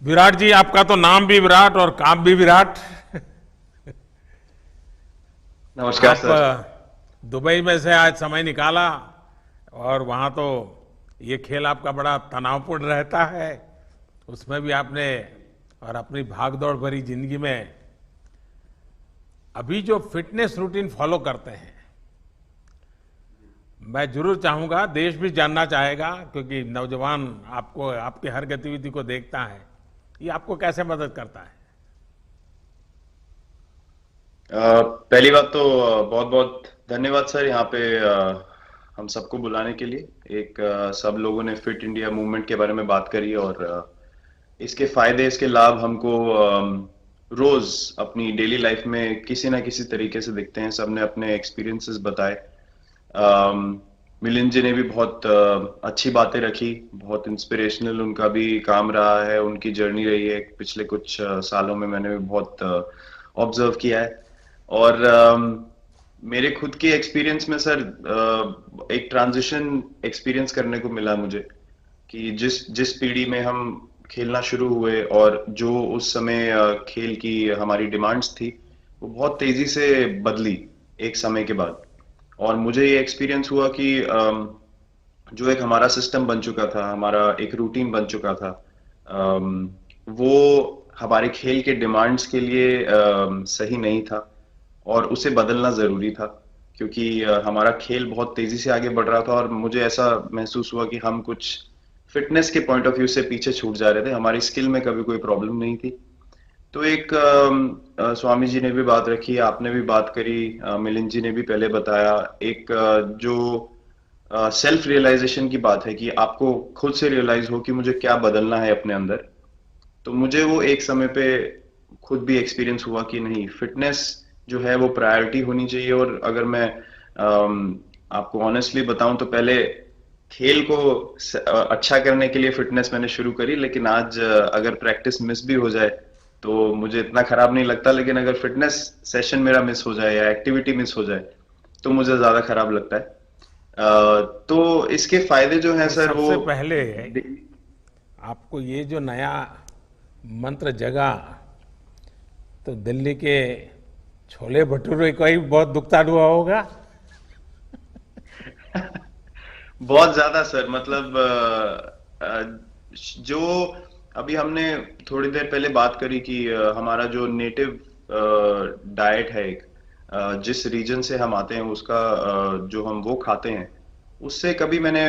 विराट जी, आपका तो नाम भी विराट और काम भी विराट। नमस्कार आप सर। दुबई में से आज समय निकाला और वहाँ तो ये खेल आपका बड़ा तनावपूर्ण रहता है। उसमें भी आपने और अपनी भागदौड़ भरी जिंदगी में अभी जो फिटनेस रूटीन फॉलो करते हैं, मैं जरूर चाहूंगा, देश भी जानना चाहेगा, क्योंकि नौजवान आपको आपकी हर गतिविधि को देखता है, ये आपको कैसे मदद करता है। पहली बात तो बहुत बहुत धन्यवाद सर यहाँ पे हम सबको बुलाने के लिए। सब लोगों ने फिट इंडिया मूवमेंट के बारे में बात करी और इसके फायदे इसके लाभ हमको रोज अपनी डेली लाइफ में किसी ना किसी तरीके से दिखते हैं। सबने अपने एक्सपीरियंसेस बताए। मिलिंद जी ने भी बहुत अच्छी बातें रखी। बहुत इंस्पिरेशनल उनका भी काम रहा है, उनकी जर्नी रही है पिछले कुछ सालों में। मैंने भी बहुत ऑब्जर्व किया है। और मेरे खुद के एक्सपीरियंस में सर एक ट्रांजिशन एक्सपीरियंस करने को मिला मुझे कि जिस जिस पीढ़ी में हम खेलना शुरू हुए और जो उस समय खेल की हमारी डिमांड्स थी, वो बहुत तेजी से बदली एक समय के बाद। और मुझे ये एक्सपीरियंस हुआ कि जो एक हमारा सिस्टम बन चुका था, हमारा एक रूटीन बन चुका था, वो हमारे खेल के डिमांड्स के लिए सही नहीं था और उसे बदलना जरूरी था। क्योंकि हमारा खेल बहुत तेजी से आगे बढ़ रहा था और मुझे ऐसा महसूस हुआ कि हम कुछ फिटनेस के पॉइंट ऑफ व्यू से पीछे छूट जा रहे थे। हमारी स्किल में कभी कोई प्रॉब्लम नहीं थी। तो एक स्वामी जी ने भी बात रखी, आपने भी बात करी, मिलिंद जी ने भी पहले बताया। एक जो सेल्फ रियलाइजेशन की बात है कि आपको खुद से रियलाइज हो कि मुझे क्या बदलना है अपने अंदर। तो मुझे वो एक समय पे खुद भी एक्सपीरियंस हुआ कि नहीं, फिटनेस जो है वो प्रायोरिटी होनी चाहिए। और अगर मैं आपको ऑनेस्टली बताऊं तो पहले खेल को अच्छा करने के लिए फिटनेस मैंने शुरू करी, लेकिन आज अगर प्रैक्टिस मिस भी हो जाए तो मुझे इतना खराब नहीं लगता। लेकिन अगर फिटनेस सेशन मेरा मिस हो जाए या एक्टिविटी मिस हो जाए तो मुझे ज्यादा खराब लगता है। तो इसके फायदे जो हैं तो सर वो सबसे पहले आपको ये जो नया मंत्र जगा, तो दिल्ली के छोले भटूरे का ही बहुत दुखता हुआ होगा। बहुत ज्यादा सर। मतलब जो अभी हमने थोड़ी देर पहले बात करी कि हमारा जो नेटिव डाइट है, एक जिस रीजन से हम आते हैं उसका जो हम वो खाते हैं, उससे कभी मैंने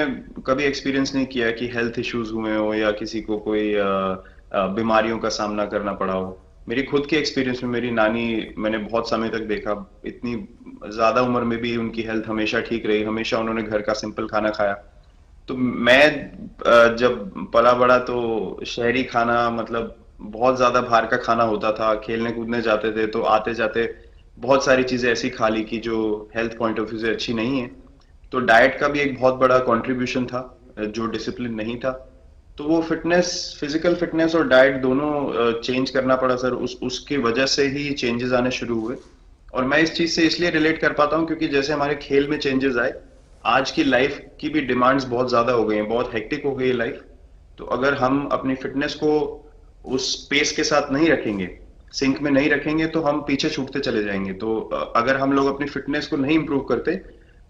कभी एक्सपीरियंस नहीं किया कि हेल्थ इश्यूज हुए हो या किसी को कोई बीमारियों का सामना करना पड़ा हो। मेरी खुद के एक्सपीरियंस में मेरी नानी, मैंने बहुत समय तक देखा, इतनी ज्यादा उम्र में भी उनकी हेल्थ हमेशा ठीक रही। हमेशा उन्होंने घर का सिंपल खाना खाया। तो मैं जब पला बड़ा तो शहरी खाना, मतलब बहुत ज्यादा बाहर का खाना होता था। खेलने कूदने जाते थे तो आते जाते बहुत सारी चीजें ऐसी खा ली कि जो हेल्थ पॉइंट ऑफ व्यू से अच्छी नहीं है। तो डाइट का भी एक बहुत बड़ा कंट्रीब्यूशन था, जो डिसिप्लिन नहीं था। तो वो फिटनेस, फिजिकल फिटनेस और डाइट दोनों चेंज करना पड़ा सर। उस उसकी वजह से ही चेंजेस आने शुरू हुए। और मैं इस चीज से इसलिए रिलेट कर पाता हूँ क्योंकि जैसे हमारे खेल में चेंजेस आए, आज की लाइफ की भी डिमांड्स बहुत ज्यादा हो गई हैं, बहुत हेक्टिक हो गई है लाइफ। तो अगर हम अपनी फिटनेस को उस पेस के साथ नहीं रखेंगे, सिंक में नहीं रखेंगे, तो हम पीछे छूटते चले जाएंगे। तो अगर हम लोग अपनी फिटनेस को नहीं इंप्रूव करते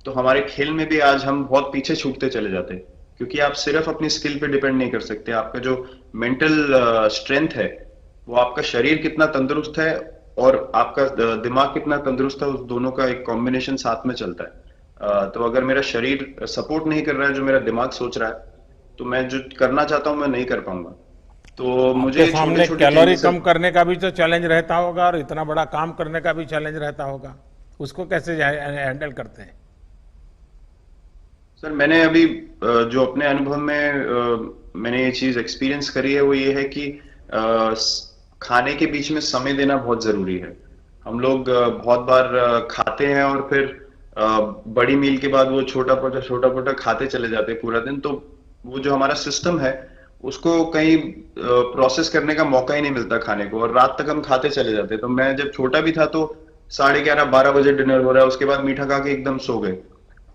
तो हमारे खेल में भी आज हम बहुत पीछे छूटते चले जाते। क्योंकि आप सिर्फ अपनी स्किल पे डिपेंड नहीं कर सकते। आपका जो मेंटल स्ट्रेंथ है, वो आपका शरीर कितना तंदुरुस्त है और आपका दिमाग कितना तंदुरुस्त है, उस दोनों का एक कॉम्बिनेशन साथ में चलता है। तो अगर मेरा शरीर सपोर्ट नहीं कर रहा है जो मेरा दिमाग सोच रहा है, तो मैं जो करना चाहता हूं मैं नहीं कर पाऊंगा। तो मुझे आपके ये छोटे सामने छोटे कैलोरी चेंजेस। कम करने का भी तो चैलेंज रहता होगा और इतना बड़ा काम करने का भी चैलेंज रहता होगा। उसको कैसे हैंडल करते हैं। सर मैंने अभी जो अपने अनुभव में मैंने ये चीज एक्सपीरियंस करी है वो ये है कि खाने के बीच में समय देना बहुत जरूरी है। हम लोग बहुत बार खाते हैं और फिर बड़ी मील के बाद वो छोटा छोटा खाते चले जाते हैं पूरा दिन। तो वो जो हमारा सिस्टम है, उसको कहीं प्रोसेस करने का मौका ही नहीं मिलता खाने को, और रात तक हम खाते चले जाते हैं। तो मैं जब छोटा भी था तो 11:30 12 बजे डिनर हो रहा है, उसके बाद मीठा खा के एकदम सो गए।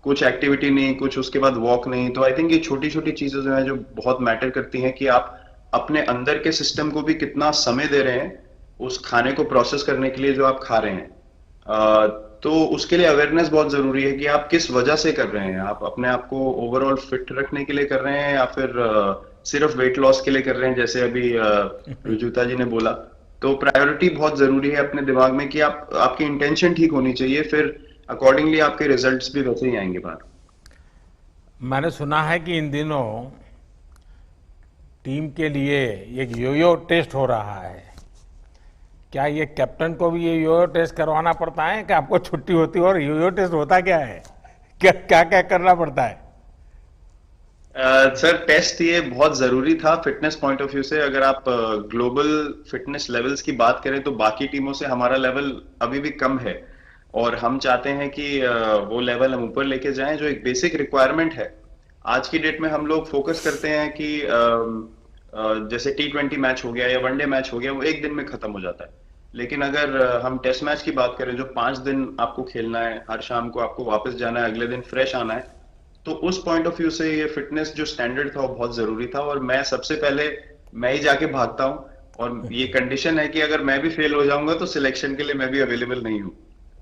कुछ एक्टिविटी नहीं, कुछ उसके बाद वॉक नहीं। तो आई थिंक ये छोटी छोटी चीजें जो है जो बहुत मैटर करती हैं कि आप अपने अंदर के सिस्टम को भी कितना समय दे रहे हैं उस खाने को प्रोसेस करने के लिए जो आप खा रहे हैं। अ, तो उसके लिए अवेयरनेस बहुत जरूरी है कि आप किस वजह से कर रहे हैं। आप अपने आप को ओवरऑल फिट रखने के लिए कर रहे हैं या फिर सिर्फ वेट लॉस के लिए कर रहे हैं, जैसे अभी रुजुता जी ने बोला। तो प्रायोरिटी बहुत जरूरी है अपने दिमाग में कि आप आपकी इंटेंशन ठीक होनी चाहिए, फिर अकॉर्डिंगली आपके रिजल्ट्स भी वैसे ही आएंगे बाहर। मैंने सुना है कि इन दिनों टीम के लिए एक योयो टेस्ट हो रहा है। क्या ये कैप्टन को भी ये योयो टेस्ट करवाना पड़ता है कि आपको छुट्टी होती है? और योयो टेस्ट होता क्या है? क्या क्या क्या करना पड़ता है? सर, टेस्ट ये बहुत जरूरी था फिटनेस पॉइंट ऑफ व्यू से। अगर आप ग्लोबल फिटनेस लेवल्स की बात करें तो बाकी टीमों से हमारा लेवल अभी भी कम है, और हम चाहते हैं कि वो लेवल हम ऊपर लेके जाएं। जो एक बेसिक रिक्वायरमेंट है आज की डेट में, हम लोग फोकस करते हैं कि जैसे T20 मैच हो गया या वनडे मैच हो गया, वो एक दिन में खत्म हो जाता है। लेकिन अगर हम टेस्ट मैच की बात करें जो 5 दिन आपको खेलना है, हर शाम को आपको वापस जाना है, अगले दिन फ्रेश आना है, तो उस पॉइंट ऑफ व्यू से ये फिटनेस जो स्टैंडर्ड था वो बहुत जरूरी था। और मैं सबसे पहले मैं ही जाके भागता हूँ, और ये कंडीशन है कि अगर मैं भी फेल हो जाऊंगा तो सिलेक्शन के लिए मैं भी अवेलेबल नहीं हूँ।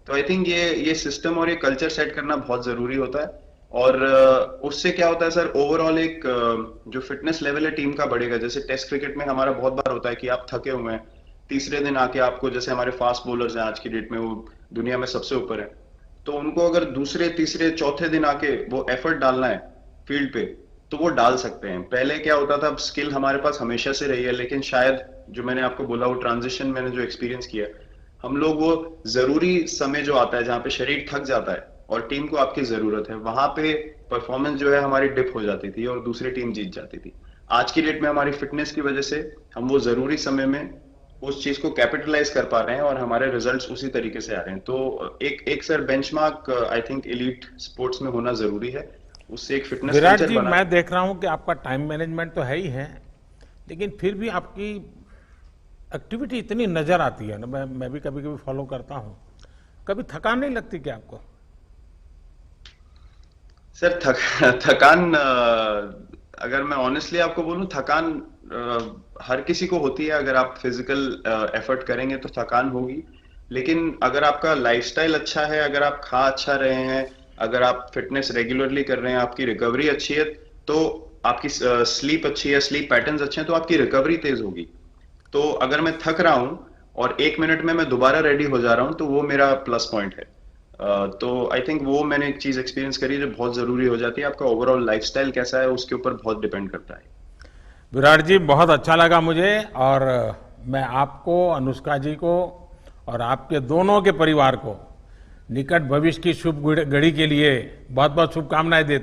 तो आई थिंक ये सिस्टम और ये कल्चर सेट करना बहुत जरूरी होता है। और उससे क्या होता है सर, ओवरऑल एक जो फिटनेस लेवल है टीम का बढ़ेगा। जैसे टेस्ट क्रिकेट में हमारा बहुत बार होता है कि आप थके हुए हैं, तीसरे दिन आके आपको, जैसे हमारे फास्ट बॉलर्स हैं आज की डेट में, वो दुनिया में सबसे ऊपर है, तो उनको अगर दूसरे तीसरे चौथे दिन आके वो एफर्ट डालना है फील्ड पे, तो वो डाल सकते हैं। पहले क्या होता था, स्किल हमारे पास हमेशा से रही है, लेकिन शायद जो मैंने आपको बोला वो ट्रांजिशन मैंने जो एक्सपीरियंस किया, हम लोग वो जरूरी समय जो आता है जहाँ पे शरीर थक जाता है और टीम को आपकी जरूरत है, वहां पे परफॉर्मेंस जो है हमारी डिप हो जाती थी और दूसरी टीम जीत जाती थी। आज की डेट में हमारी फिटनेस की वजह से हम वो जरूरी समय में उस चीज को कैपिटलाइज कर पा रहे हैं और हमारे रिजल्ट्स उसी तरीके से आ रहे हैं। तो एक एक sir benchmark I think elite sports में होना जरूरी है, उससे एक फिटनेस विराट कल्चर जी, बना। मैं देख रहा हूं कि आपका टाइम मैनेजमेंट तो है ही है, लेकिन फिर भी आपकी एक्टिविटी इतनी नजर आती है ना, मैं भी कभी कभी फॉलो करता हूं। कभी थकान नहीं लगती क्या आपको? सर, थकान, अगर मैं ऑनेस्टली आपको बोलूं, थकान हर किसी को होती है। अगर आप फिजिकल एफर्ट करेंगे तो थकान होगी, लेकिन अगर आपका लाइफस्टाइल अच्छा है, अगर आप खा अच्छा रहे हैं, अगर आप फिटनेस रेगुलरली कर रहे हैं, आपकी रिकवरी अच्छी है, तो आपकी स्लीप अच्छी है, स्लीप पैटर्न्स अच्छे हैं, तो आपकी रिकवरी तेज होगी। तो अगर मैं थक रहा हूं और 1 मिनट में मैं दोबारा रेडी हो जा रहा हूं, तो वो मेरा प्लस पॉइंट है। तो आई थिंक वो मैंने एक चीज एक्सपीरियंस करी जो बहुत जरूरी हो जाती है। आपका ओवरऑल लाइफस्टाइल कैसा है उसके ऊपर बहुत डिपेंड करता है। विराट जी, बहुत अच्छा लगा मुझे, और मैं आपको, अनुष्का जी को और आपके दोनों के परिवार को निकट भविष्य की शुभ घड़ी के लिए बहुत बहुत शुभकामनाएं देता हूं।